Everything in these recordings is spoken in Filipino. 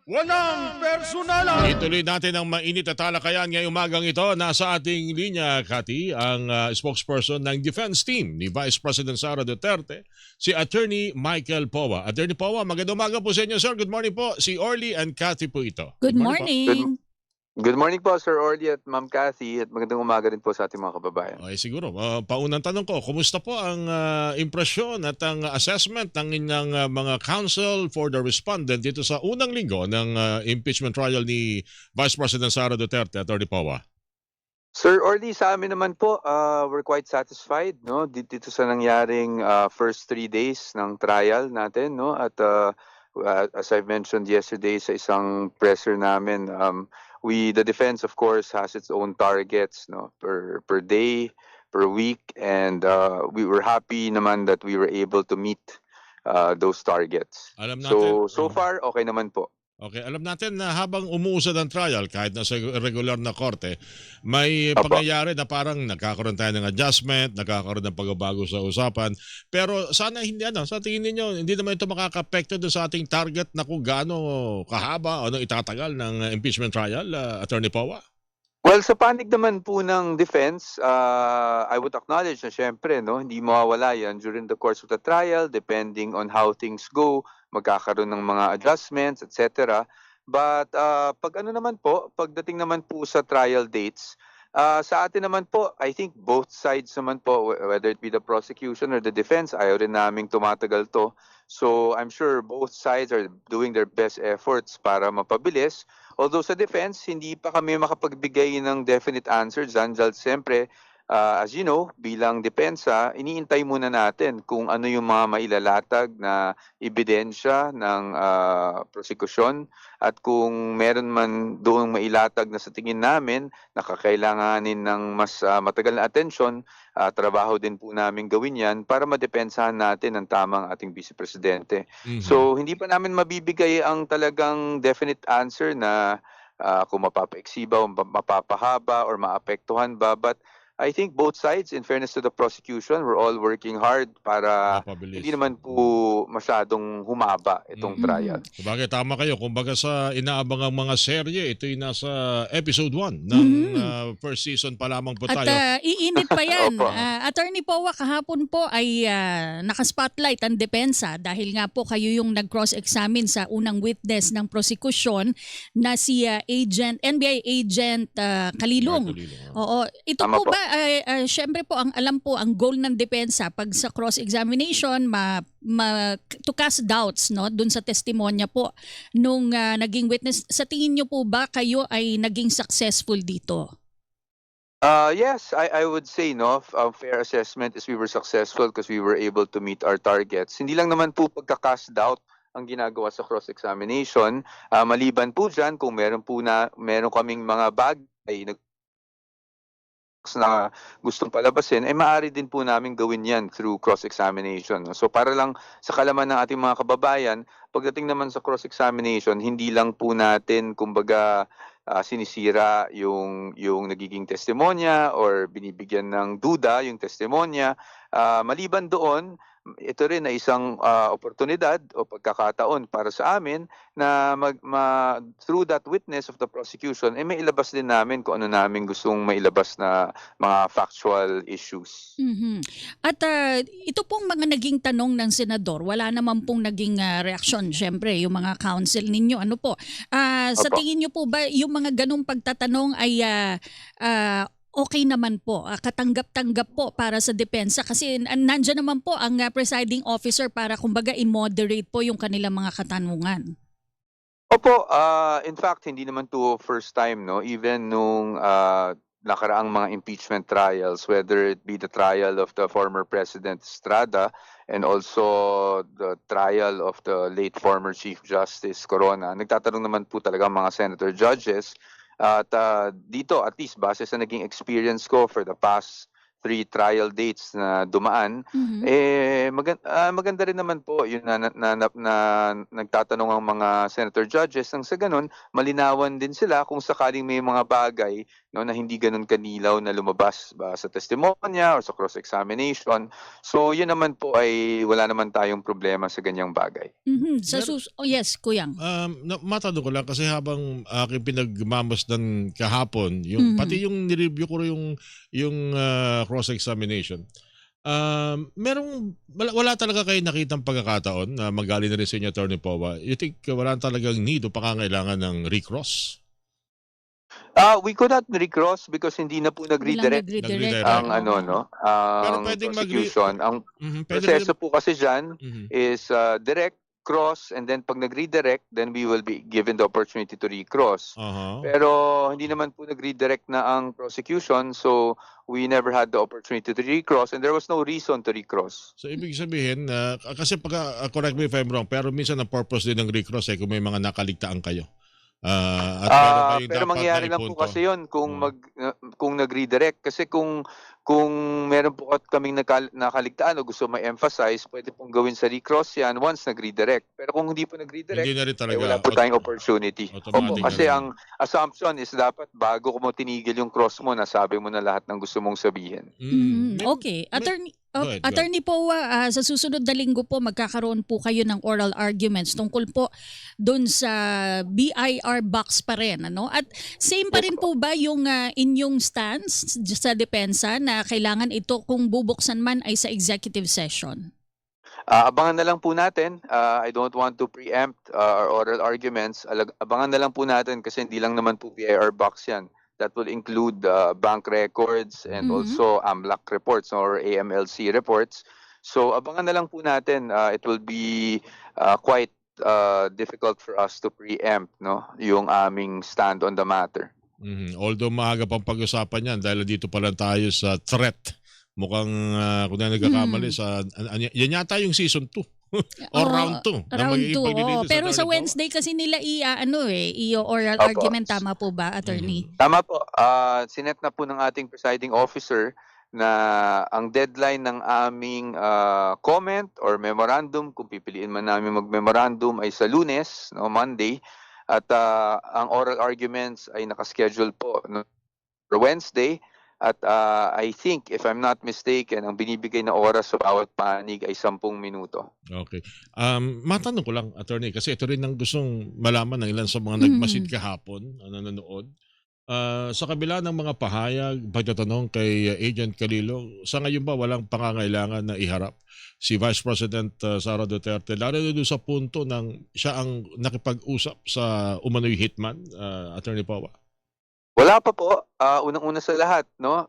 Walang personalan. Ituloy natin ang mainit na talakayan ngayong umagang ito. Nasa ating linya, Cathy, ang spokesperson ng defense team ni Vice President Sara Duterte, si Attorney Michael Powa. Attorney Powa, magandang umaga po sa inyo, sir. Good morning po. Si Orly and Cathy po ito. Good po. morning. Good morning po, Sir Orly at Ma'am Cathy, at magandang umaga rin po sa ating mga kababayan. Okay, siguro. Paunang tanong ko, kumusta po ang impresyon at ang assessment ng inyong mga counsel for the respondent dito sa unang linggo ng impeachment trial ni Vice President Sara Duterte, Attorney Powa? Sir Orly, sa amin naman po, we're quite satisfied no dito sa nangyaring first 3 days ng trial natin, no, at as I've mentioned yesterday sa isang presser namin, the defense of course has its own targets, no, per day, per week, and we were happy naman that we were able to meet those targets. Alam natin. So far okay naman po. Okay, alam natin na habang umuusad ang trial, kahit nasa regular na korte, may Opo. pangyayari na parang nagkakaroon tayo ng adjustment, nagkakaroon ng pagbabago sa usapan. Pero sana hindi, sa tingin ninyo, hindi naman ito makaka-apekto doon sa ating target na kung gaano kahaba o ano itatagal ng impeachment trial, Attorney Powa? Well, sa panig naman po ng defense, I would acknowledge na syempre, no, hindi mawawala yan during the course of the trial, depending on how things go, magkakaroon ng mga adjustments, etc. But pag ano naman po, pagdating naman po sa trial dates, sa atin naman po, I think both sides naman po, whether it be the prosecution or the defense, ayaw rin naming tumatagal to. So I'm sure both sides are doing their best efforts para mapabilis. Although sa defense, hindi pa kami makapagbigay ng definite answers dahil siyempre, as you know, bilang depensa, iniintay muna natin kung ano yung mga mailalatag na ebidensya ng prosekusyon, at kung meron man doong mailatag na sa tingin namin nakakailanganin ng mas matagal na atensyon, trabaho din po namin gawin yan para madepensahan natin ang tamang ating Vice Presidente. Mhm. So hindi pa namin mabibigay ang talagang definite answer na kung mapapaiksi ba o mapapahaba or maapektuhan ba, but I think both sides, in fairness to the prosecution, we're all working hard para Mapabilis. hindi naman po masyadong humaba itong trial. Sabagay, tama kayo. Kumbaga sa inaabangang mga serye, ito'y nasa episode 1 ng first season pa lamang po At tayo. iinit pa yan. Opo. Attorney Powa, kahapon po ay naka-spotlight ang depensa dahil nga po kayo yung nag-cross-examine sa unang witness ng prosekusyon na si NBI Agent Kalilong. Oo. Ito Tama po po. ba, syempre po, alam po, ang goal ng depensa pag sa cross-examination, to cast doubts, no, dun sa testimonya po nung naging witness. Sa tingin nyo po ba kayo ay naging successful dito? Yes, I would say no, a fair assessment is we were successful because we were able to meet our targets. Hindi lang naman po pagka-cast doubt ang ginagawa sa cross-examination. Maliban po dyan, kung meron kaming mga bagay na gustong palabasin, maaari din po namin gawin yan through cross-examination. So para lang sa kalaman ng ating mga kababayan, pagdating naman sa cross-examination, hindi lang po natin kumbaga sinisira yung nagiging testimonya or binibigyan ng duda yung testimonya. Maliban doon, ito rin na isang oportunidad o pagkakataon para sa amin na through that witness of the prosecution, may ilabas din namin kung ano namin gustong mailabas na mga factual issues. Mhm. At ito pong mga naging tanong ng senador, wala naman pong naging reaksyon. Siyempre, yung mga counsel ninyo, ano po? Sa Opo. tingin nyo po ba yung mga ganong pagtatanong ay okay naman po, katanggap-tanggap po para sa depensa? Kasi nandiyan naman po ang presiding officer para kumbaga i-moderate po yung kanilang mga katanungan. Opo, in fact, hindi naman to first time, no? Even nung nakaraang mga impeachment trials, whether it be the trial of the former President Estrada and also the trial of the late former Chief Justice Corona, nagtatanong naman po talaga mga senator judges. At dito, at least base sa naging experience ko for the past pre-trial dates na dumaan, maganda rin naman po yun na nagtatanong ang mga senator judges nang sa ganun malinawan din sila kung sakaling may mga bagay, no, na hindi ganun kanilaw na lumabas ba sa testimonya or sa cross-examination. So yun naman po ay wala naman tayong problema sa ganyang bagay. Yes, Kuyang. Matanong ko lang kasi habang aking pinagmamasdan kahapon, yung pati yung nireview ko yung cross-examination. Wala talaga kayo nakitang pagkakataon na magaling na rin sa inyo, Attorney Powa. You think wala talagang need o pangangailangan ng recross? We could not recross because hindi na po nag-redirect ang Pero pwedeng prosecution. Ang proseso po kasi dyan is direct, cross, and then pag nag-redirect, then we will be given the opportunity to recross. Pero hindi naman po nag-redirect na ang prosecution, so we never had the opportunity to recross and there was no reason to recross. So ibig sabihin, kasi correct me if I'm wrong, pero minsan ang purpose din ng recross ay kung may mga nakaligtaan kayo. Pero mangyayari lang po kasi yun kung kung nag-redirect, kasi kung meron po kaming nakaligtaan o gusto ma-emphasize, pwede pong gawin sa recross yan once nag-redirect. Pero kung hindi po nag-redirect, wala po tayong opportunity. Opo, kasi ang assumption is dapat bago mo tinigil yung cross mo, nasabi mo na lahat ng gusto mong sabihin. Okay. Attorney Powa, sa susunod na linggo po magkakaroon po kayo ng oral arguments tungkol po doon sa BIR box pa rin, ano? At same pa rin po ba yung inyong stance sa depensa na kailangan ito kung bubuksan man ay sa executive session? Abangan na lang po natin. I don't want to preempt our oral arguments. Abangan na lang po natin kasi hindi lang naman po BIR box yan. That will include bank records and also AMLAC reports or AMLC reports. So abangan na lang po natin. It will be quite difficult for us to preempt, no, yung aming stand on the matter. Although maaga pang pag-usapan yan dahil dito pa lang tayo sa threat. Mukhang kung na nagkakamali yan yata yung season 2. O round 2. Round 2. Pero sa Wednesday kasi nila i-oral argument. Tama po ba, Attorney? Tama po. Sinet na po ng ating presiding officer na ang deadline ng aming comment or memorandum, kung pipiliin man namin mag-memorandum, ay sa Lunes, no, Monday. At ang oral arguments ay nakaschedule po for Wednesday. At I think, if I'm not mistaken, ang binibigay na oras sa bawat panig ay 10 minuto. Okay. Matanong ko lang, Attorney, kasi ito rin ang gustong malaman ng ilan sa mga nagmasid kahapon, nanonood. Sa kabila ng mga pahayag, pagtatanong kay Agent Calilo, sa ngayon ba walang pangangailangan na iharap si Vice President Sara Duterte, lalo na doon sa punto ng siya ang nakipag-usap sa umano'y hitman, Attorney Powa? Wala pa po. Unang-una sa lahat, no?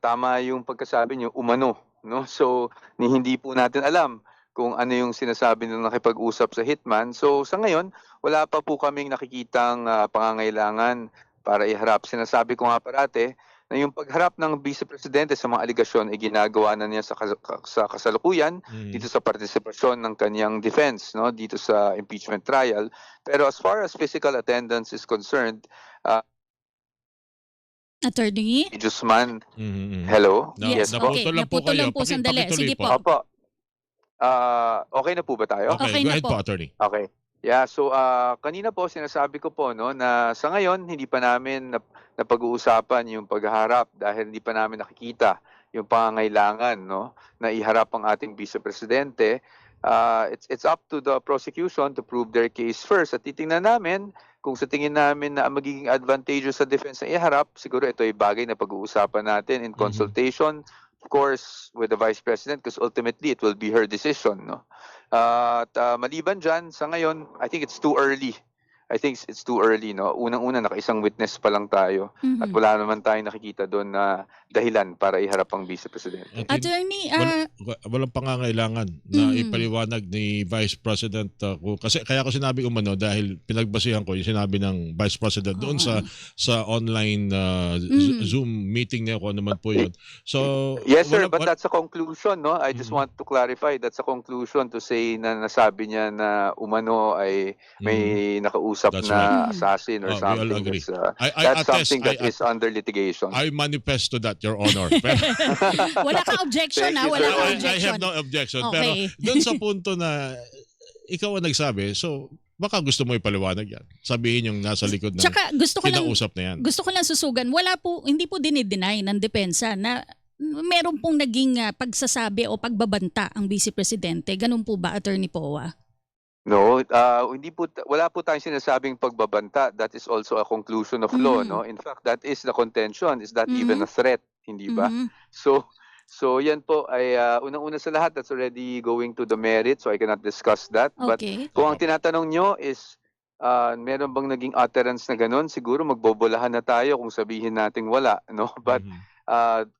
Tama yung pagkasabi niyo, umano, no? So, hindi po natin alam kung ano yung sinasabi ng nakipag-usap sa hitman. So, sa ngayon, wala pa po kaming nakikitang pangangailangan para iharap. Sinasabi ko nga parate na yung pagharap ng Vice Presidente sa mga aligasyon ay ginagawa na niya sa kasalukuyan dito sa partisipasyon ng kanyang defense, no? Dito sa impeachment trial. Pero as far as physical attendance is concerned, Attorney? Guzman, hello? Yes, okay. Naputol lang po sandali. Sige po. Opo. Okay na po ba tayo? Okay, go ahead po, Attorney. Okay. Yeah, so kanina po sinasabi ko po, no, na sa ngayon hindi pa namin napag-uusapan yung pagharap dahil hindi pa namin nakikita yung pangangailangan, no, na iharap ang ating Vice Presidente. It's up to the prosecution to prove their case first. At titingnan namin kung sa tingin namin na magiging advantageous sa defense na iharap, siguro ito ay bagay na pag-uusapan natin in consultation, of course, with the Vice President, because ultimately it will be her decision, no? At maliban dyan, sa ngayon, I think it's too early. No? Unang-una, nakaisang witness pa lang tayo. At wala naman tayong nakikita doon na dahilan para iharap ang Vice President. Attorney, walang pangangailangan na ipaliwanag ni Vice President kasi kaya ko sinabi umano dahil pinagbasihan ko yung sinabi ng Vice President doon sa online Zoom meeting niya kung ano man po yun. So yes sir, but that's a conclusion, no? I just want to clarify, that's a conclusion to say na nasabi niya na umano ay may nakausap usap That's na right. assassin or We all something. agree. It's, I that's attest, something that is under litigation. I manifest to that, Your Honor. Pero, Wala kang objection, Thank ha? you, Wala sir. kang I objection. have no objection. Okay. Pero doon sa punto na ikaw ang nagsabi, so baka gusto mo ipaliwanag yan. Sabihin yung nasa likod ng Tsaka gusto kinausap na yan. ko lang susugan, hindi po dinideny ng depensa na meron pong naging pagsasabi o pagbabanta ang Vice Presidente. Ganun po ba, Attorney Powa? No, wala po tayong sinasabing pagbabanta. That is also a conclusion of law, no? In fact, that is the contention. Is that even a threat, hindi ba? Mhm. So yan po ay unang-una sa lahat, that's already going to the merit, so I cannot discuss that. But Okay. kung ang tinatanong nyo is meron bang naging utterance na ganun, siguro magbobolahan na tayo kung sabihin nating wala, no? But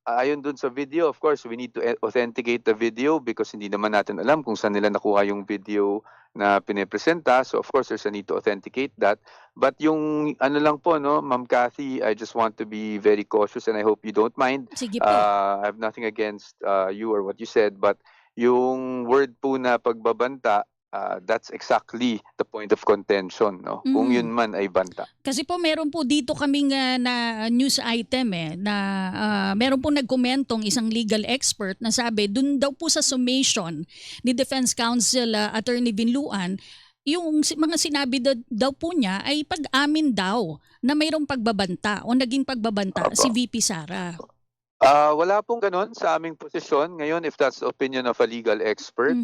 ayon dun sa video, of course, we need to authenticate the video because hindi naman natin alam kung saan nila nakuha yung video na pinepresenta. So of course, there's a need to authenticate that. But yung ano lang po, no, Ma'am Cathy, I just want to be very cautious and I hope you don't mind. Sige po. I have nothing against you or what you said, but yung word po na pagbabanta, that's exactly the point of contention, no? Kung yun man ay banta. Kasi po meron po dito kaming na news item na meron po nagkomentong isang legal expert na sabi dun daw po sa summation ni Defense Counsel Attorney Binluan, yung mga sinabi daw po niya ay pag-amin daw na mayroong pagbabanta o naging pagbabanta si VP Sara. Wala pong ganun sa aming posisyon. Ngayon, if that's the opinion of a legal expert,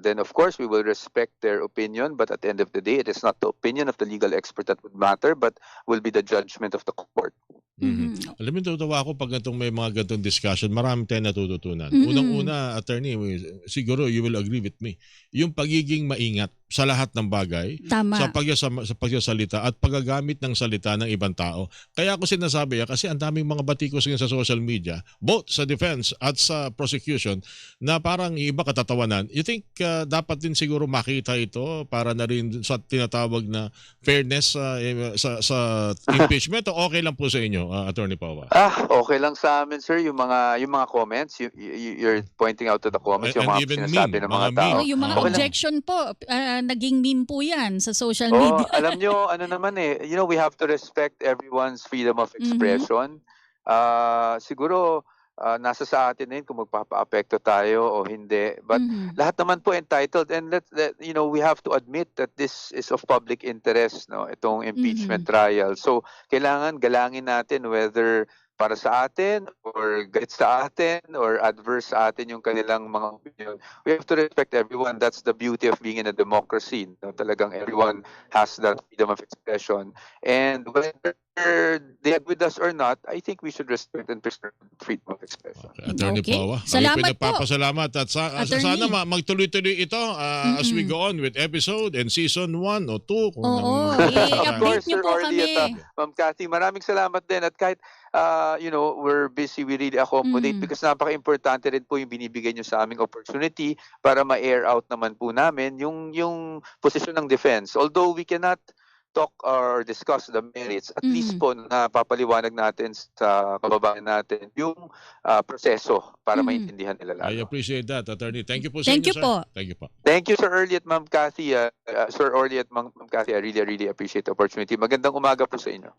then of course we will respect their opinion. But at the end of the day, it is not the opinion of the legal expert that would matter, but will be the judgment of the court. Alam mo, tutuwa ako pag may mga gantong discussion, marami tayong natututunan. Unang-una, attorney, siguro you will agree with me, yung pagiging maingat sa lahat ng bagay, Tama. sa pagsasalita at paggagamit ng salita ng ibang tao. Kaya ako sinasabi kasi ang daming mga batikos ngayon sa social media, both sa defense at sa prosecution, na parang iba katatawanan. You think dapat din siguro makita ito para na rin sa tinatawag na fairness sa impeachment o okay lang po sa inyo, Attorney Pawa? Okay lang sa amin, sir, yung mga comments, you're pointing out to the comments, yung And mga even sinasabi meme, ng mga mga tao. meme. Yung mga Okay lang. objection po, naging meme po yan sa social Oh, media. alam nyo, ano naman we have to respect everyone's freedom of expression. Siguro, nasa sa atin na yun kung magpapa-apekto tayo o hindi. But lahat naman po entitled, and we have to admit that this is of public interest, no, itong impeachment trial. So kailangan galangin natin whether para sa atin or galit sa atin or adverse sa atin yung kanilang mga opinion. We have to respect everyone. That's the beauty of being in a democracy. No? Talagang everyone has that freedom of expression. And whether they agree with us or not, I think we should respect and preserve freedom of expression. Attorney Okay. Pawa. Salamat po. Nagpapasalamat at Attorney. sana magtuloy-tuloy ito as we go on with episode and season 1 o 2. Oo, Of i-update course, niyo Sir po Orly kami. at Ma'am Cathy, maraming salamat din. At kahit, we're busy, we really accommodate because napaka-importante rin po yung binibigay nyo sa aming opportunity para ma-air out naman po namin yung posisyon ng defense. Although we cannot talk or discuss the merits, at least po napapaliwanag natin sa kababayan natin yung proseso para maintindihan nila I lalo. appreciate that, Attorney. Thank you po sa Thank inyo, you sir. po. Thank you po. Thank you, Sir Orly at Ma'am Cathy. Sir Orly at Ma'am Cathy, I really appreciate the opportunity. Magandang umaga po sa inyo.